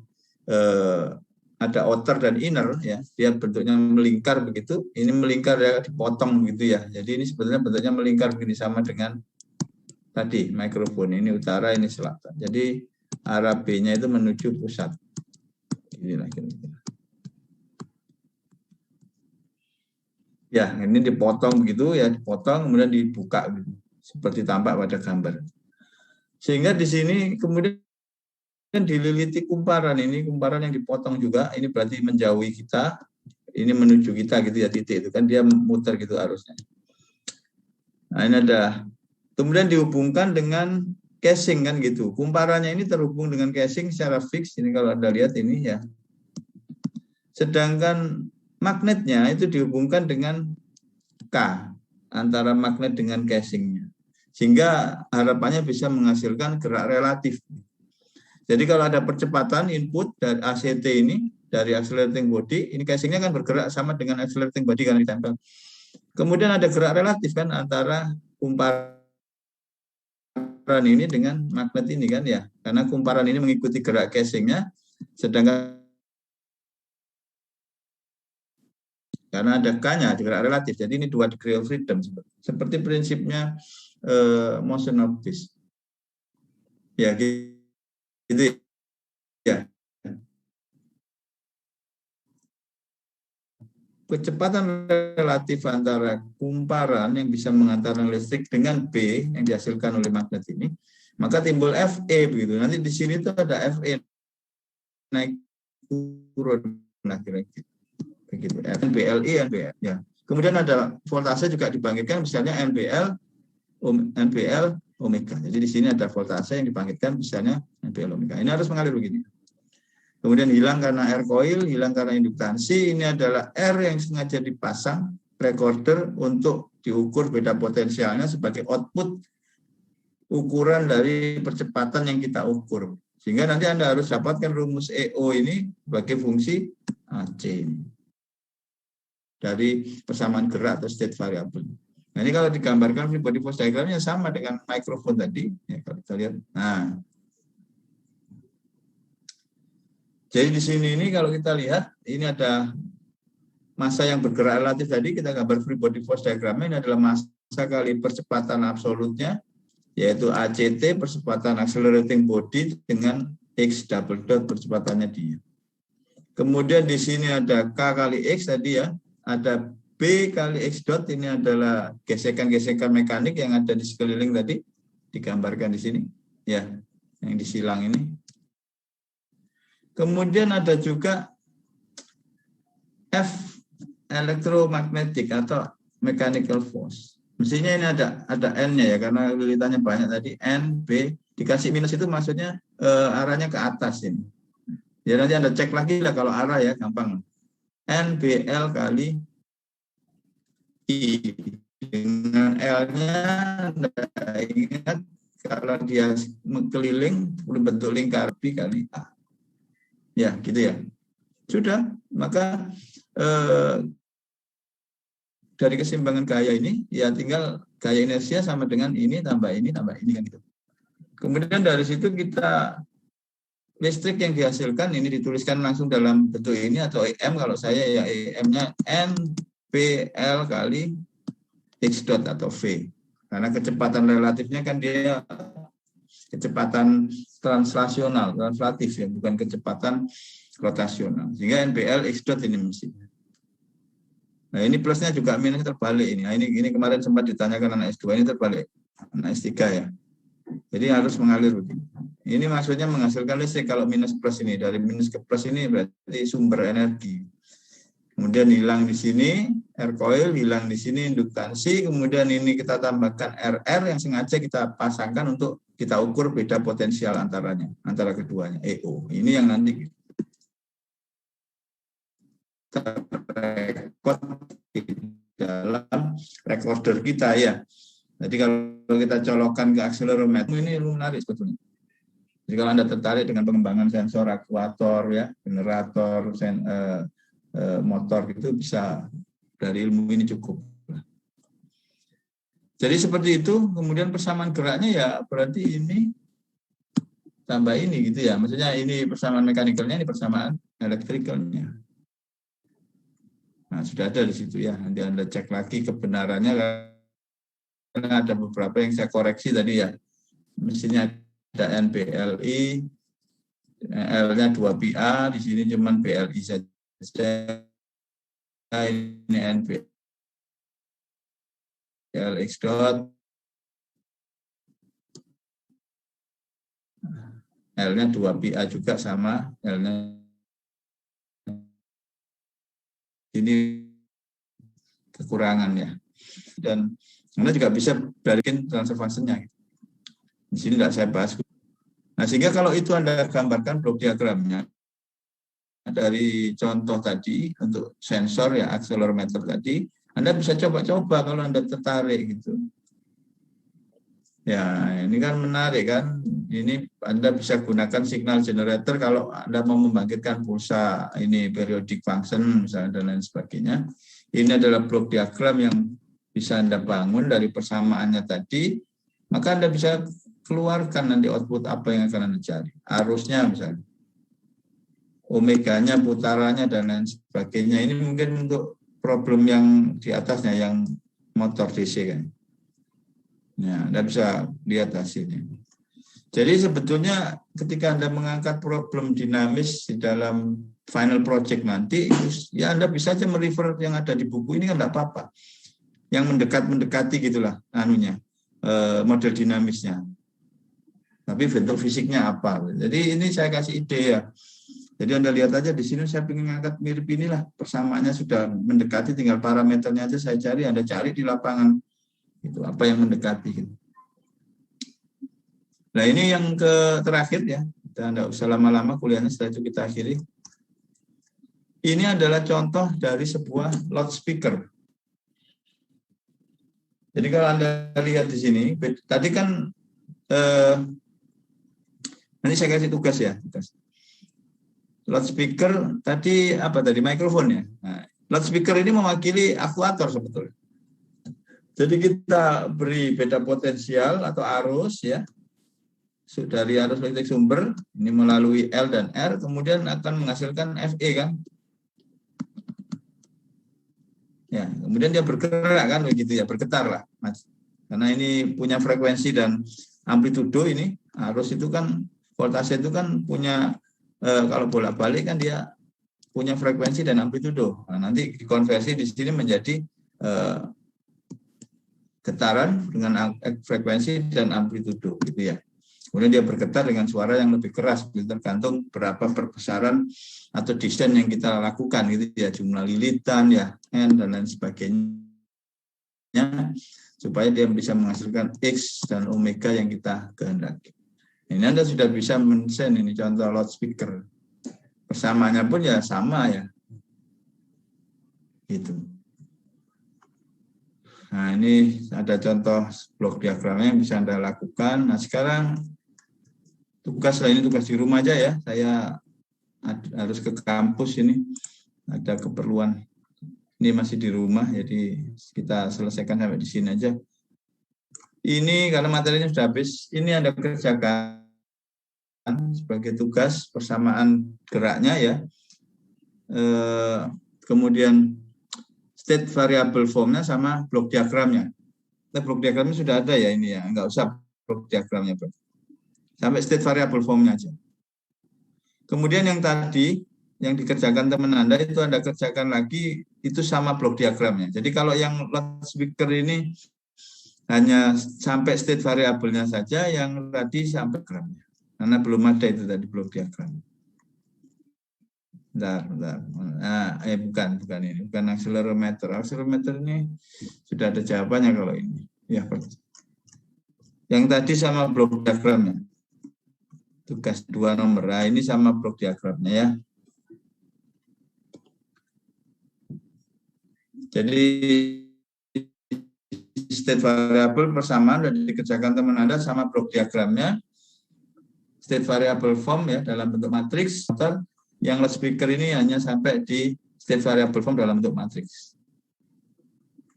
ada outer dan inner ya, dia bentuknya melingkar begitu. Ini melingkar ya, dipotong begitu ya. Jadi ini sebetulnya bentuknya melingkar begini, sama dengan tadi mikrofon, ini utara, ini selatan. Jadi arah B-nya itu menuju pusat. Inilah kira-kira. Ya, ini dipotong begitu ya, dipotong kemudian dibuka gitu, seperti tampak pada gambar. Sehingga di sini kemudian dililiti kumparan, ini kumparan yang dipotong juga, ini berarti menjauhi kita, ini menuju kita gitu ya, titik itu kan dia muter gitu arusnya. Nah ini ada, kemudian dihubungkan dengan casing kan gitu. Kumparannya ini terhubung dengan casing secara fix, ini kalau Anda lihat ini ya. Sedangkan magnetnya itu dihubungkan dengan K, antara magnet dengan casingnya. Sehingga harapannya bisa menghasilkan gerak relatif. Jadi kalau ada percepatan input dari ACT ini, dari accelerating body, ini casingnya kan bergerak sama dengan accelerating body kan ditempel. Kemudian ada gerak relatif kan antara kumparan ini dengan magnet ini kan ya. Karena kumparan ini mengikuti gerak casingnya, sedangkan karena ada K-nya, gerak relatif. Jadi ini 2 degree of freedom. Seperti prinsipnya motion of this. Ya, gitu ya. Kecepatan relatif antara kumparan yang bisa mengantarkan listrik dengan B yang dihasilkan oleh magnet ini, maka timbul FE begitu. Nanti di sini tuh ada FE naik turun nah kira-kira begitu. NBLI, NBL ya. Kemudian ada voltase juga dibangkitkan misalnya NBL omega. Jadi di sini ada voltase yang dibangkitkan misalnya NBL omega. Ini harus mengalir begini. Kemudian hilang karena air coil, hilang karena induktansi. Ini adalah R yang sengaja dipasang recorder untuk diukur beda potensialnya sebagai output ukuran dari percepatan yang kita ukur. Sehingga nanti Anda harus dapatkan rumus EO ini sebagai fungsi AC dari persamaan gerak atau state variable. Nah ini kalau digambarkan free body force diagramnya sama dengan mikrofon tadi. Ya, kalau kita lihat. Nah, jadi di sini ini kalau kita lihat, ini ada massa yang bergerak relatif tadi, kita gambar free body force diagramnya, ini adalah massa kali percepatan absolutnya, yaitu ACT, percepatan accelerating body dengan X double dot percepatannya dia. Kemudian di sini ada K kali X tadi ya, ada B kali X dot, ini adalah gesekan-gesekan mekanik yang ada di sekeliling tadi, digambarkan di sini, ya, yang disilang ini. Kemudian ada juga F elektromagnetik atau mechanical force. Mestinya ini ada N-nya ya, karena lilitannya banyak tadi. N, B, dikasih minus itu maksudnya arahnya ke atas ini. Ya nanti Anda cek lagi lah kalau arah ya, gampang. N, B, L kali I. Dengan L-nya Anda ingat kalau dia keliling berbentuk lingkar B kali A. Ya, gitu ya. Sudah, maka dari keseimbangan gaya ini, ya tinggal gaya inersia sama dengan ini tambah ini kan gitu. Kemudian dari situ kita listrik yang dihasilkan ini dituliskan langsung dalam bentuk ini atau EM, kalau saya ya EM-nya NPL kali X dot atau V. Karena kecepatan relatifnya kan dia kecepatan translatif ya, bukan kecepatan rotasional. Sehingga NPL X dot ini mestinya. Nah ini plusnya juga minusnya terbalik ini. Nah, ini kemarin sempat ditanyakan anak S2, ini terbalik. Anak S3 ya. Jadi harus mengalir begini. Ini maksudnya menghasilkan listrik kalau minus plus ini. Dari minus ke plus ini berarti sumber energi. Kemudian hilang di sini air coil, hilang di sini induktansi, kemudian ini kita tambahkan RR yang sengaja kita pasangkan untuk kita ukur beda potensial antaranya, antara keduanya, EO. Ini yang nanti terrekod di dalam recorder kita ya. Jadi kalau kita colokkan ke akselerometer ini menarik sebetulnya. Jadi kalau Anda tertarik dengan pengembangan sensor aktuator ya, generator, motor itu bisa dari ilmu ini cukup. Jadi seperti itu. Kemudian persamaan geraknya ya berarti ini tambah ini gitu ya. Maksudnya ini persamaan mekanikalnya, ini persamaan elektrikalnya. Nah, sudah ada di situ ya. Nanti Anda cek lagi kebenarannya karena ada beberapa yang saya koreksi tadi ya. Mestinya ada NBLI, L-nya 2PA, di sini cuma BLI saja. Ini NBL X dot. L-nya 2PA juga sama L-nya. Ini kekurangan ya. Dan Anda juga bisa balikin transfer function-nya. Di sini tidak saya bahas. Nah, sehingga kalau itu Anda gambarkan blok diagramnya dari contoh tadi untuk sensor ya, accelerometer tadi, Anda bisa coba-coba kalau Anda tertarik gitu. Ya, ini kan menarik kan. Ini Anda bisa gunakan signal generator kalau Anda mau membangkitkan pulsa ini periodic function misalnya dan lain sebagainya. Ini adalah blok diagram yang bisa Anda bangun dari persamaannya tadi, maka Anda bisa keluarkan nanti output apa yang akan Anda cari. Arusnya misalnya, omeganya, putarannya, dan lain sebagainya. Ini mungkin untuk problem yang di atasnya, yang motor DC kan. Ya, Anda bisa lihat hasilnya. Jadi sebetulnya ketika Anda mengangkat problem dinamis di dalam final project nanti, ya Anda bisa aja merefer yang ada di buku ini kan tidak apa-apa. Yang mendekati gitulah model dinamisnya. Tapi bentuk fisiknya apa. Jadi ini saya kasih ide ya. Jadi Anda lihat aja di sini saya ingin mengangkat mirip inilah. Persamaannya sudah mendekati, tinggal parameternya aja saya cari, Anda cari di lapangan. Itu apa yang mendekati gitu. Nah, ini yang terakhir ya. Kita tidak usah lama-lama kuliahnya, setelah itu kita akhiri. Ini adalah contoh dari sebuah loudspeaker. Jadi kalau Anda lihat di sini, tadi kan nanti saya kasih tugas ya. Loudspeaker tadi apa tadi? Mikrofon ya. Nah, loudspeaker ini mewakili aktuator sebetulnya. Jadi kita beri beda potensial atau arus ya. Dari arus listrik sumber ini melalui L dan R, kemudian akan menghasilkan FE kan. Ya, kemudian dia bergerak kan begitu ya, bergetar lah, Mas. Karena ini punya frekuensi dan amplitudo ini, arus itu kan voltase itu kan punya kalau bolak-balik kan dia punya frekuensi dan amplitudo. Nah, nanti dikonversi di sini menjadi getaran dengan frekuensi dan amplitudo gitu ya. Kemudian dia bergetar dengan suara yang lebih keras, tergantung berapa perbesaran atau desain yang kita lakukan gitu ya, jumlah lilitan ya, N dan lain sebagainya, supaya dia bisa menghasilkan X dan omega yang kita kehendaki. Ini Anda sudah bisa men-send ini contoh loudspeaker. Persamaannya pun ya sama ya. Gitu. Nah, ini ada contoh blok diagramnya yang bisa Anda lakukan. Nah, sekarang tugas ini tugas di rumah aja ya. Saya harus ke kampus ini. Ada keperluan. Ini masih di rumah, jadi kita selesaikan sampai di sini aja. Ini karena materinya sudah habis, ini Anda kerjakan sebagai tugas persamaan geraknya ya. Kemudian state variable formnya sama blok diagramnya. Nah, blok diagramnya sudah ada ya ini ya, nggak usah blok diagramnya. Sampai state variable formnya aja. Kemudian yang tadi, yang dikerjakan teman Anda itu Anda kerjakan lagi, itu sama blok diagramnya. Jadi kalau yang loudspeaker ini hanya sampai state variabelnya saja, yang tadi sampai diagramnya. Karena belum ada itu tadi blok diagramnya. Bentar. Nah, bukan ini, bukan accelerometer. Accelerometer ini sudah ada jawabannya kalau ini. Ya, yang tadi sama blok diagramnya. Tugas 2 nomor. Nah, ini sama blok diagramnya ya. Jadi state variable persamaan sudah dikerjakan teman Anda sama blok diagramnya. State variable form ya dalam bentuk matriks. Yang loudspeaker ini hanya sampai di state variable form dalam bentuk matriks.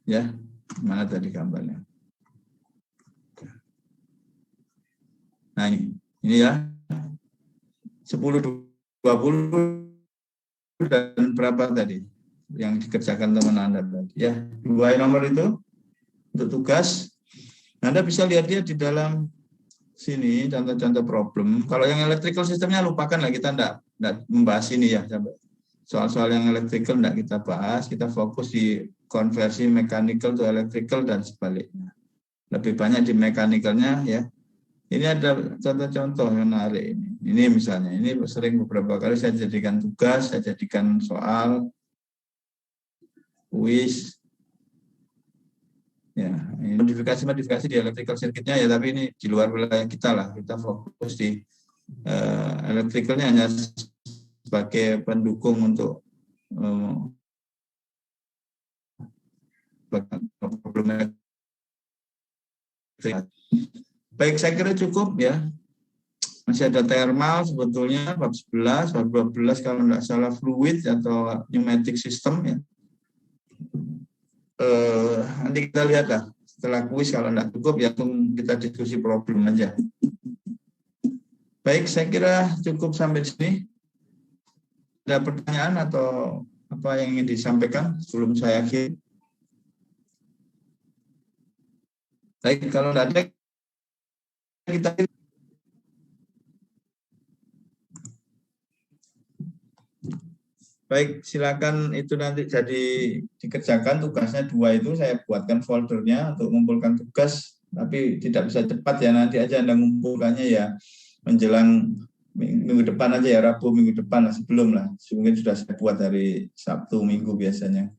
Ya, mana tadi gambarnya? Nah ini ya, 10, 20 dan berapa tadi yang dikerjakan teman Anda tadi? Ya, 2 nomor itu untuk tugas. Anda bisa lihat dia di dalam sini contoh-contoh problem. Kalau yang electrical sistemnya lupakan lah, kita enggak membahas ini ya. Soal-soal yang electrical enggak kita bahas, kita fokus di konversi mechanical to electrical dan sebaliknya. Lebih banyak di mechanicalnya ya. Ini ada contoh-contoh yang menarik ini. Ini misalnya, ini sering beberapa kali saya jadikan tugas, saya jadikan soal, kuis. Ya, modifikasi di electrical circuitnya ya, tapi ini di luar wilayah kita lah. Kita fokus di electricalnya hanya sebagai pendukung untuk problem. Baik, saya kira cukup ya. Masih ada thermal sebetulnya bab 11, bab 12 kalau tidak salah fluid atau pneumatic system ya. Nanti kita lihat lah setelah kuis, kalau tidak cukup ya kita diskusi problem aja. Baik, saya kira cukup sampai di sini. Ada pertanyaan atau apa yang ingin disampaikan sebelum saya akhiri? Baik, kalau tidak ada kita baik, silakan itu nanti jadi dikerjakan tugasnya 2 itu saya buatkan foldernya untuk mengumpulkan tugas, tapi tidak bisa cepat ya, nanti aja Anda mengumpulkannya ya menjelang minggu depan aja ya, Rabu minggu depan lah, sebelum lah, mungkin sudah saya buat hari Sabtu Minggu biasanya.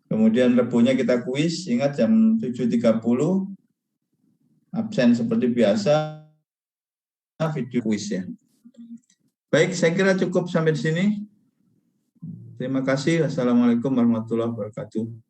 Kemudian Rabunya kita kuis, ingat jam 7.30 absen seperti biasa, video kuis ya. Baik, saya kira cukup sampai di sini. Terima kasih. Wassalamualaikum warahmatullahi wabarakatuh.